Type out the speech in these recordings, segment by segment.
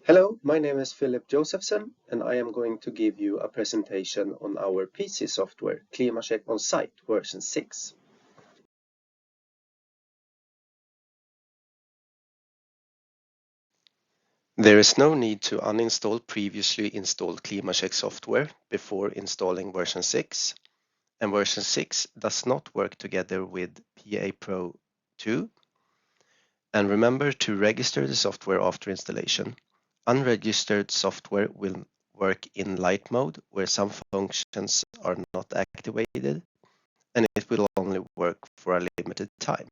Hello, my name is Philip Josephson, and I am going to give you a presentation on our PC software, ClimaCheck on Site version 6. There is no need to uninstall previously installed ClimaCheck software before installing version 6, and version 6 does not work together with PA Pro 2. And remember to register the software after installation. Unregistered software will work in light mode, where some functions are not activated, and it will only work for a limited time.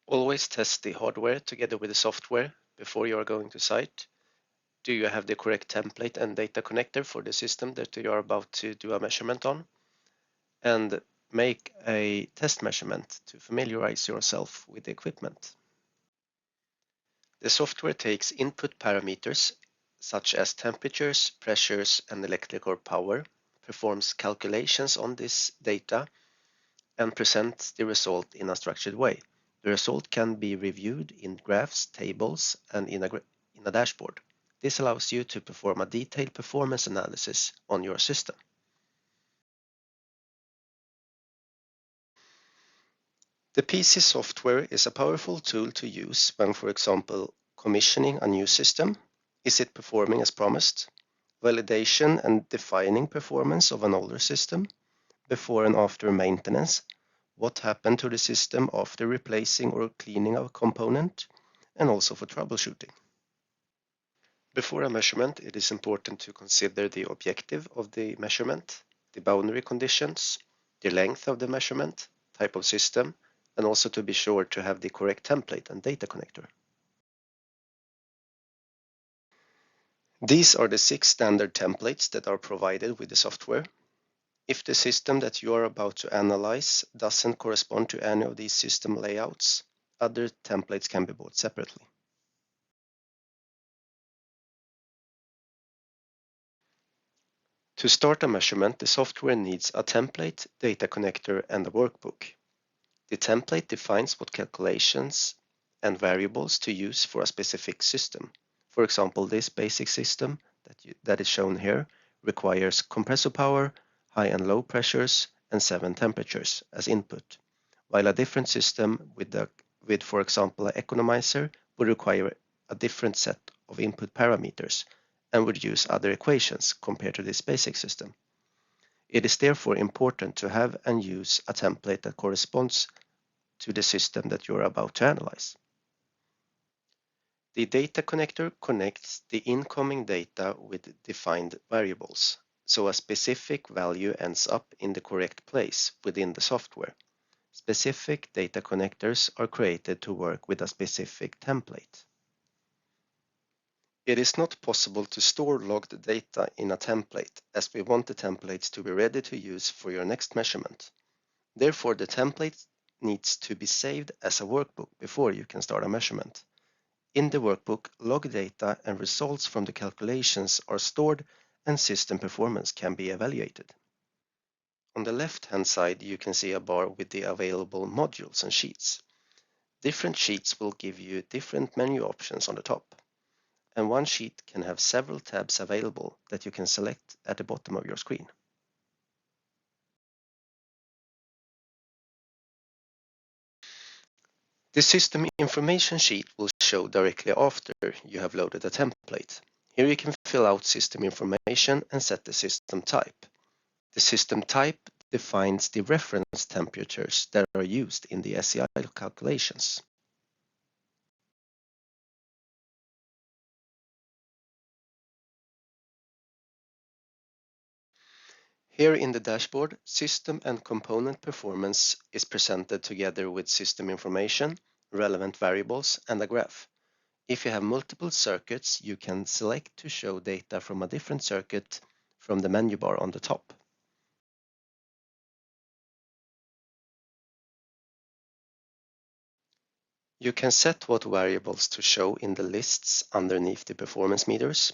Always test the hardware together with the software before you are going to site. Do you have the correct template and data connector for the system that you are about to do a measurement on? And make a test measurement to familiarize yourself with the equipment. The software takes input parameters such as temperatures, pressures, and electrical power, performs calculations on this data, and presents the result in a structured way. The result can be reviewed in graphs, tables, and in a dashboard. This allows you to perform a detailed performance analysis on your system. The PC software is a powerful tool to use when, for example, commissioning a new system. Is it performing as promised? Validation and defining performance of an older system. Before and after maintenance. What happened to the system after replacing or cleaning a component, and also for troubleshooting. Before a measurement, it is important to consider the objective of the measurement, the boundary conditions, the length of the measurement, type of system, and also to be sure to have the correct template and data connector. These are the 6 standard templates that are provided with the software. If the system that you are about to analyze doesn't correspond to any of these system layouts, other templates can be bought separately. To start a measurement, the software needs a template, data connector, and a workbook. The template defines what calculations and variables to use for a specific system. For example, this basic system that is shown here requires compressor power, high and low pressures, and 7 temperatures as input, while a different system with for example, an economizer would require a different set of input parameters and would use other equations compared to this basic system. It is therefore important to have and use a template that corresponds to the system that you're about to analyze. The data connector connects the incoming data with defined variables, so a specific value ends up in the correct place within the software. Specific data connectors are created to work with a specific template. It is not possible to store logged data in a template, as we want the templates to be ready to use for your next measurement. Therefore, the template needs to be saved as a workbook before you can start a measurement. In the workbook, log data and results from the calculations are stored and system performance can be evaluated. On the left-hand side, you can see a bar with the available modules and sheets. Different sheets will give you different menu options on the top, and one sheet can have several tabs available that you can select at the bottom of your screen. The system information sheet will show directly after you have loaded a template. Here you can fill out system information and set the system type. The system type defines the reference temperatures that are used in the SEI calculations. Here in the dashboard, system and component performance is presented together with system information, relevant variables, and a graph. If you have multiple circuits, you can select to show data from a different circuit from the menu bar on the top. You can set what variables to show in the lists underneath the performance meters.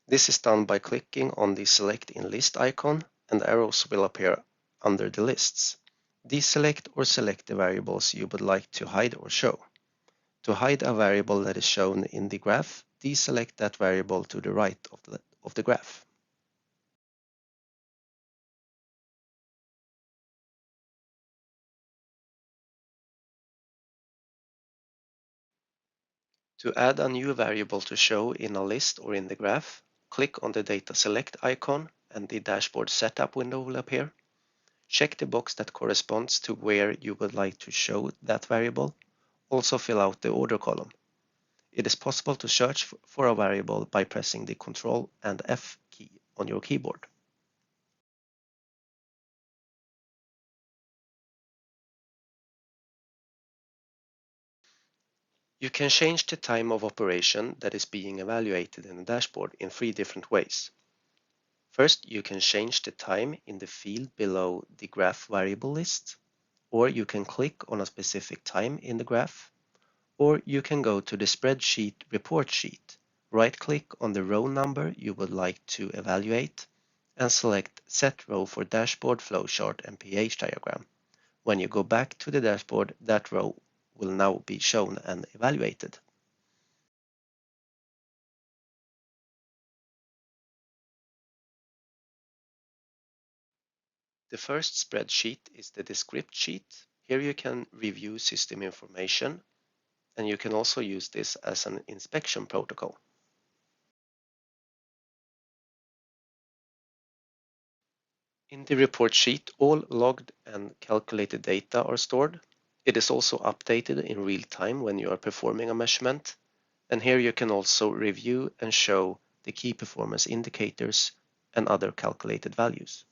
This is done by clicking on the Select in List icon, and arrows will appear under the lists. Deselect or select the variables you would like to hide or show. To hide a variable that is shown in the graph, deselect that variable to the right of the graph. To add a new variable to show in a list or in the graph, click on the Data Select icon and the Dashboard Setup window will appear. Check the box that corresponds to where you would like to show that variable. Also fill out the order column. It is possible to search for a variable by pressing the Ctrl and F key on your keyboard. You can change the time of operation that is being evaluated in the dashboard in 3 different ways. First, you can change the time in the field below the graph variable list, or you can click on a specific time in the graph, or you can go to the spreadsheet report sheet, right-click on the row number you would like to evaluate, and select Set Row for Dashboard Flowchart and pH diagram. When you go back to the dashboard, that row will now be shown and evaluated. The first spreadsheet is the Descript sheet. Here you can review system information, and you can also use this as an inspection protocol. In the report sheet, all logged and calculated data are stored. It is also updated in real time when you are performing a measurement. And here you can also review and show the key performance indicators and other calculated values.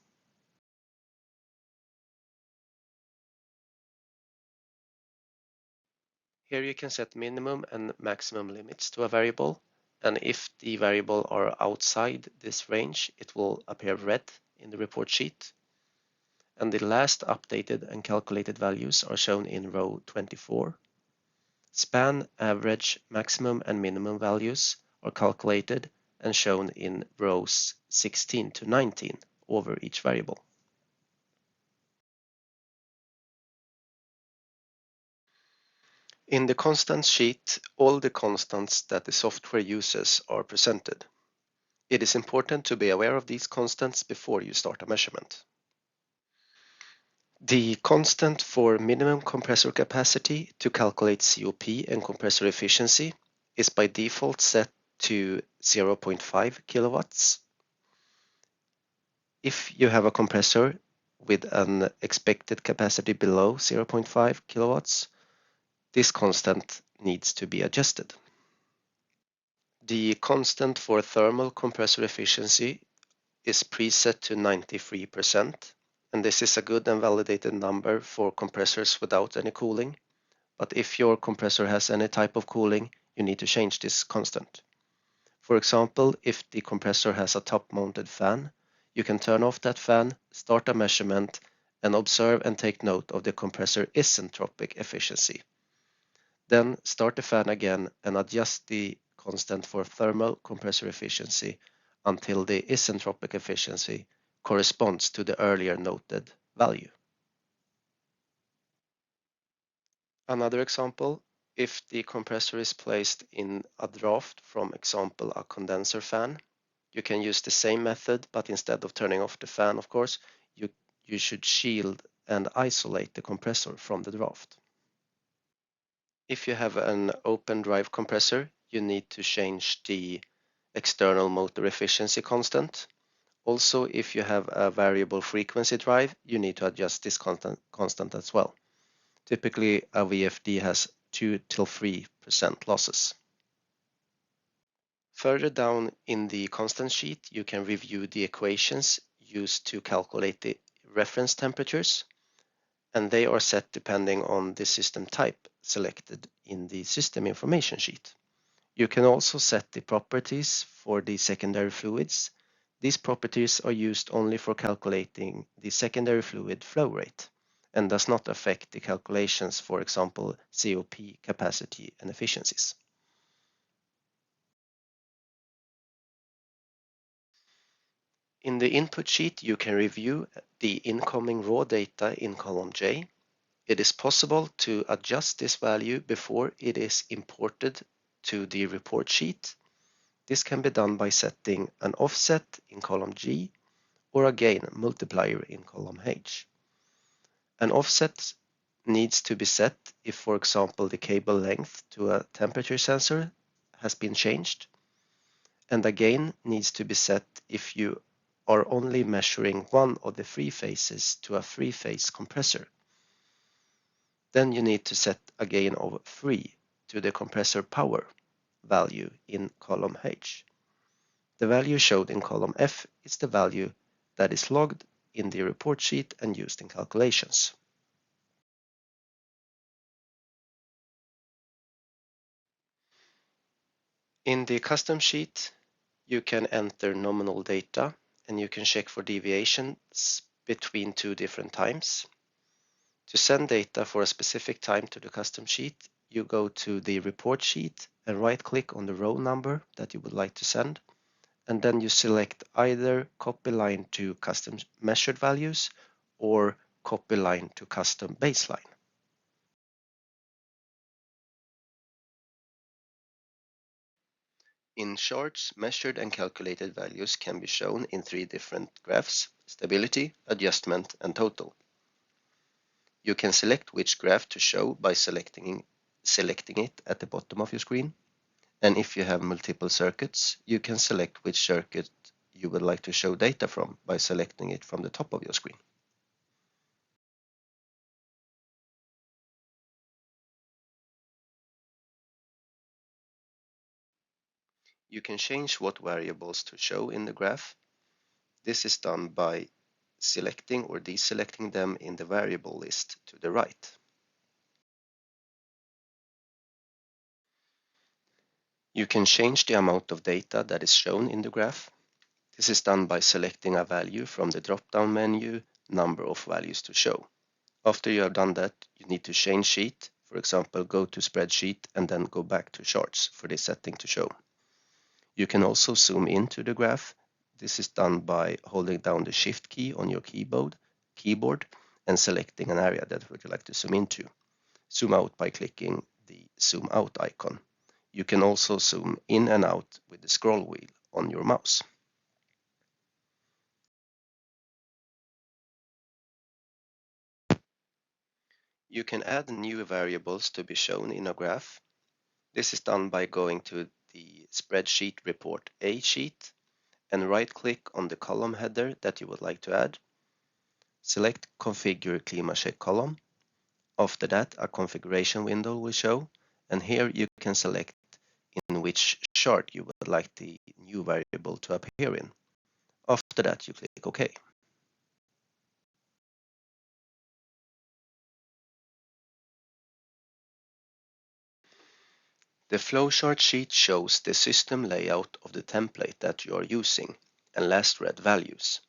Here you can set minimum and maximum limits to a variable. And if the variable are outside this range, it will appear red in the report sheet. And the last updated and calculated values are shown in row 24. Span, average, maximum and minimum values are calculated and shown in rows 16 to 19 over each variable. In the constants sheet, all the constants that the software uses are presented. It is important to be aware of these constants before you start a measurement. The constant for minimum compressor capacity to calculate COP and compressor efficiency is by default set to 0.5 kilowatts. If you have a compressor with an expected capacity below 0.5 kilowatts, this constant needs to be adjusted. The constant for thermal compressor efficiency is preset to 93%, and this is a good and validated number for compressors without any cooling. But if your compressor has any type of cooling, you need to change this constant. For example, if the compressor has a top-mounted fan, you can turn off that fan, start a measurement, and observe and take note of the compressor isentropic efficiency. Then start the fan again and adjust the constant for thermal compressor efficiency until the isentropic efficiency corresponds to the earlier noted value. Another example, if the compressor is placed in a draft, from example a condenser fan, you can use the same method, but instead of turning off the fan, of course, you should shield and isolate the compressor from the draft. If you have an open drive compressor, you need to change the external motor efficiency constant. Also, if you have a variable frequency drive, you need to adjust this constant as well. Typically, a VFD has 2 till 3% losses. Further down in the constant sheet, you can review the equations used to calculate the reference temperatures, and they are set depending on the system type selected in the system information sheet. You can also set the properties for the secondary fluids. These properties are used only for calculating the secondary fluid flow rate and does not affect the calculations, for example, COP, capacity, and efficiencies. In the input sheet, you can review the incoming raw data in column J. It is possible to adjust this value before it is imported to the report sheet. This can be done by setting an offset in column G or a gain multiplier in column H. An offset needs to be set if, for example, the cable length to a temperature sensor has been changed, and a gain needs to be set if you are only measuring one of the three phases to a three-phase compressor. Then you need to set a gain of 3 to the compressor power value in column H. The value showed in column F is the value that is logged in the report sheet and used in calculations. In the custom sheet, you can enter nominal data and you can check for deviations between two different times. To send data for a specific time to the custom sheet, you go to the report sheet and right-click on the row number that you would like to send, and then you select either copy line to custom measured values or copy line to custom baseline. In charts, measured and calculated values can be shown in three different graphs: stability, adjustment, and total. You can select which graph to show by selecting it at the bottom of your screen. And if you have multiple circuits, you can select which circuit you would like to show data from by selecting it from the top of your screen. You can change what variables to show in the graph. This is done by selecting or deselecting them in the variable list to the right. You can change the amount of data that is shown in the graph. This is done by selecting a value from the drop-down menu, number of values to show. After you have done that, you need to change sheet, for example, go to spreadsheet and then go back to charts for this setting to show. You can also zoom into the graph. This is done by holding down the shift key on your keyboard and selecting an area that would you like to zoom into. Zoom out by clicking the zoom out icon. You can also zoom in and out with the scroll wheel on your mouse. You can add new variables to be shown in a graph. This is done by going to the spreadsheet report A sheet and right-click on the column header that you would like to add. Select Configure ClimaCheck column. After that, a configuration window will show, and here you can select in which chart you would like the new variable to appear in. After that, you click OK. The flowchart sheet shows the system layout of the template that you are using and last read values.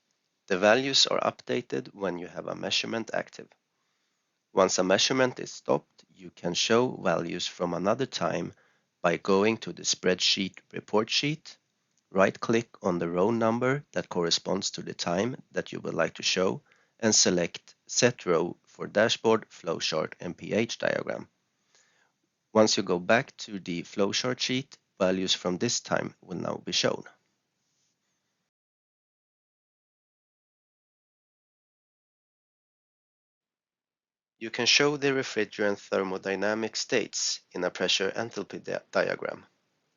The values are updated when you have a measurement active. Once a measurement is stopped, you can show values from another time by going to the spreadsheet report sheet, right-click on the row number that corresponds to the time that you would like to show, and select Set Row for Dashboard, Flowchart, and pH diagram. Once you go back to the flowchart sheet, values from this time will now be shown. You can show the refrigerant thermodynamic states in a pressure enthalpy diagram.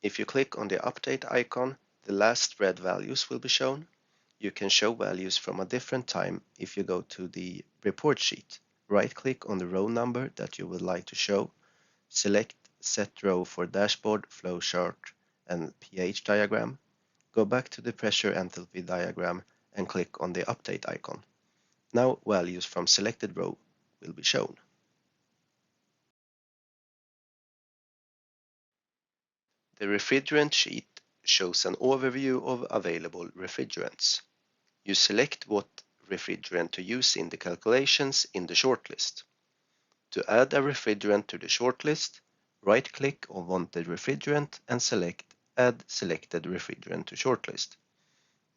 If you click on the update icon, the last read values will be shown. You can show values from a different time if you go to the report sheet. Right-click on the row number that you would like to show. Select Set Row for Dashboard, Flowchart, and pH diagram. Go back to the pressure enthalpy diagram and click on the update icon. Now values from selected row will be shown. The refrigerant sheet shows an overview of available refrigerants. You select what refrigerant to use in the calculations in the shortlist. To add a refrigerant to the shortlist, right-click on wanted refrigerant and select Add selected refrigerant to shortlist.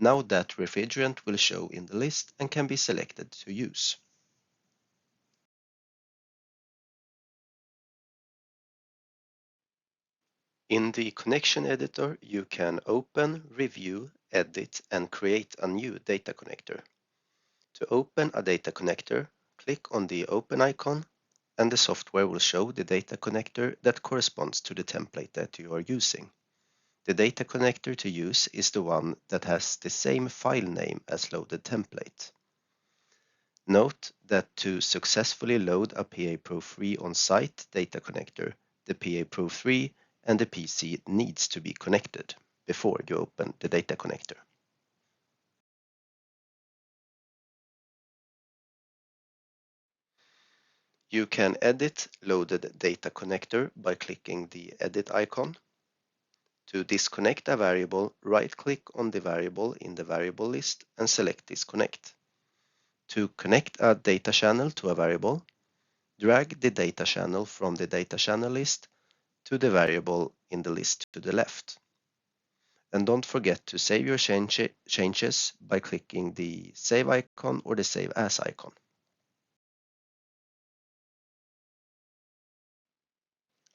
Now that refrigerant will show in the list and can be selected to use. In the connection editor, you can open, review, edit, and create a new data connector. To open a data connector, click on the open icon, and the software will show the data connector that corresponds to the template that you are using. The data connector to use is the one that has the same file name as loaded template. Note that to successfully load a PA Pro 3 on-site data connector, the PA Pro 3 and the PC needs to be connected before you open the data connector. You can edit loaded data connector by clicking the edit icon. To disconnect a variable, right-click on the variable in the variable list and select Disconnect. To connect a data channel to a variable, drag the data channel from the data channel list to the variable in the list to the left. And don't forget to save your changes by clicking the Save icon or the Save As icon.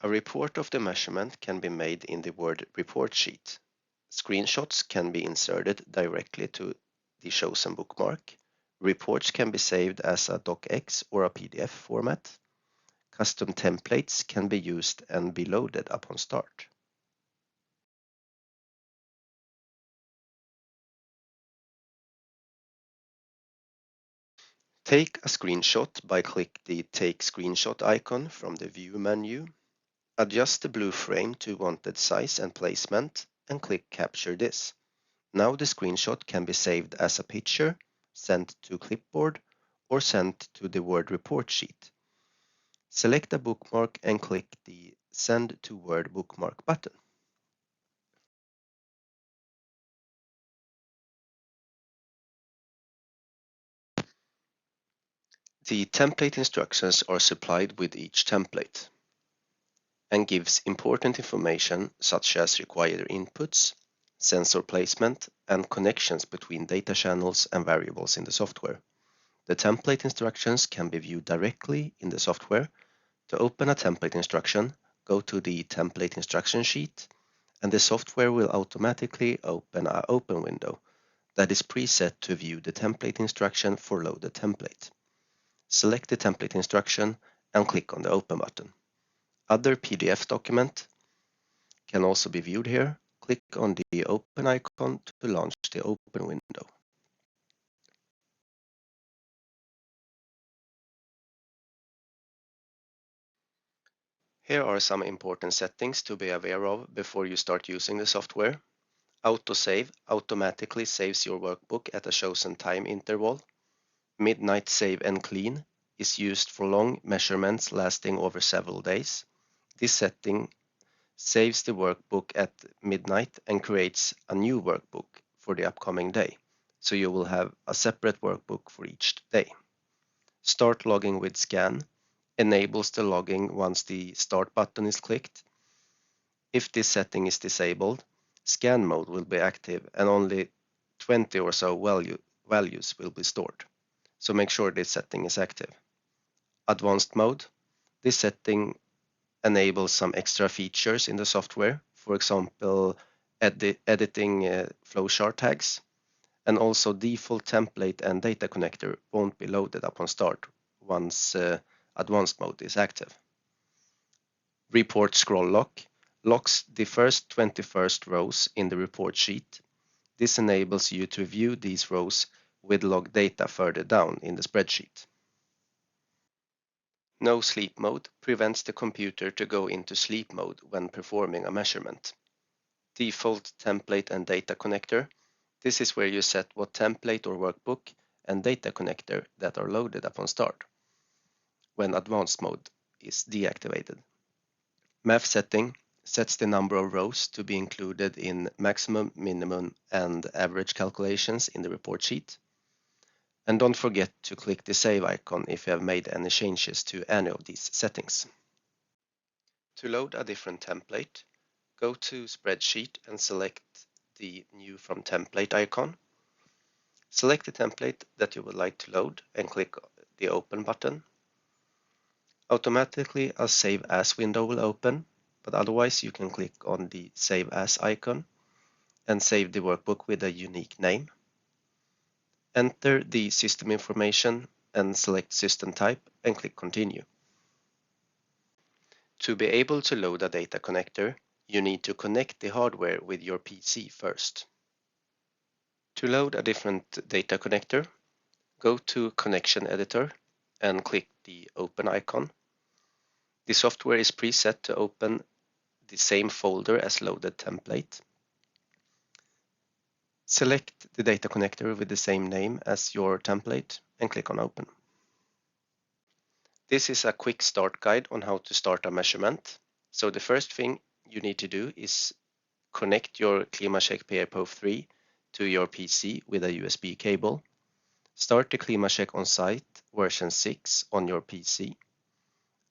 A report of the measurement can be made in the Word report sheet. Screenshots can be inserted directly to the chosen bookmark. Reports can be saved as a docx or a PDF format. Custom templates can be used and be loaded upon start. Take a screenshot by click the Take Screenshot icon from the View menu. Adjust the blue frame to wanted size and placement and click Capture this. Now the screenshot can be saved as a picture, sent to clipboard, or sent to the Word report sheet. Select a bookmark and click the Send to Word bookmark button. The template instructions are supplied with each template and gives important information such as required inputs, sensor placement, and connections between data channels and variables in the software. The template instructions can be viewed directly in the software. To open a template instruction, go to the template instruction sheet, and the software will automatically open an open window that is preset to view the template instruction for loaded template. Select the template instruction and click on the Open button. Other PDF document can also be viewed here. Click on the Open icon to launch the Open window. Here are some important settings to be aware of before you start using the software. Autosave automatically saves your workbook at a chosen time interval. Midnight Save and Clean is used for long measurements lasting over several days. This setting saves the workbook at midnight and creates a new workbook for the upcoming day, so you will have a separate workbook for each day. Start logging with scan enables the logging once the start button is clicked. If this setting is disabled, scan mode will be active and only 20 or so values will be stored. So make sure this setting is active. Advanced mode. This setting enables some extra features in the software, for example, editing flowchart tags, and also default template and data connector won't be loaded upon start once advanced mode is active. Report scroll lock locks the first 21st rows in the report sheet. This enables you to view these rows with log data further down in the spreadsheet. No sleep mode prevents the computer to go into sleep mode when performing a measurement. Default template and data connector. This is where you set what template or workbook and data connector that are loaded upon start when advanced mode is deactivated. Math setting sets the number of rows to be included in maximum, minimum, and average calculations in the report sheet. And don't forget to click the Save icon if you have made any changes to any of these settings. To load a different template, go to Spreadsheet and select the New from Template icon. Select the template that you would like to load and click the Open button. Automatically, a Save As window will open. but otherwise you can click on the Save As icon and save the workbook with a unique name. Enter the system information and select system type and click Continue. To be able to load a data connector, you need to connect the hardware with your PC first. To load a different data connector, go to Connection Editor and click the Open icon. The software is preset to open the same folder as loaded template. Select the data connector with the same name as your template and click on Open. This is a quick start guide on how to start a measurement. So the first thing you need to do is connect your ClimaCheck PA-Pro 3 to your PC with a USB cable. Start the ClimaCheck on site version 6 on your PC.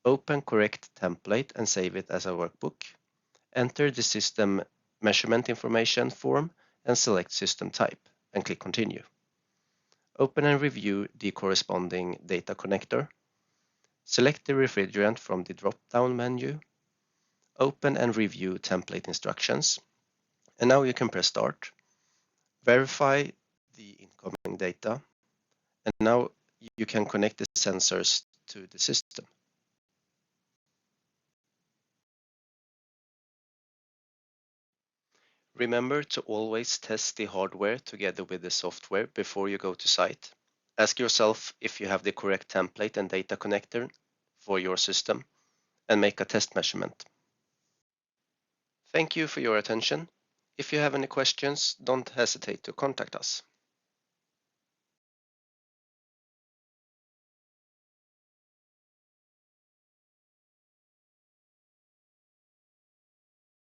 Open correct template and save it as a workbook. Enter the system measurement information form and select system type and click Continue. Open and review the corresponding data connector. Select the refrigerant from the drop-down menu. Open and review template instructions. And now you can press Start. Verify the incoming data. And now you can connect the sensors to the system. Remember to always test the hardware together with the software before you go to site. Ask yourself if you have the correct template and data connector for your system and make a test measurement. Thank you for your attention. If you have any questions, don't hesitate to contact us.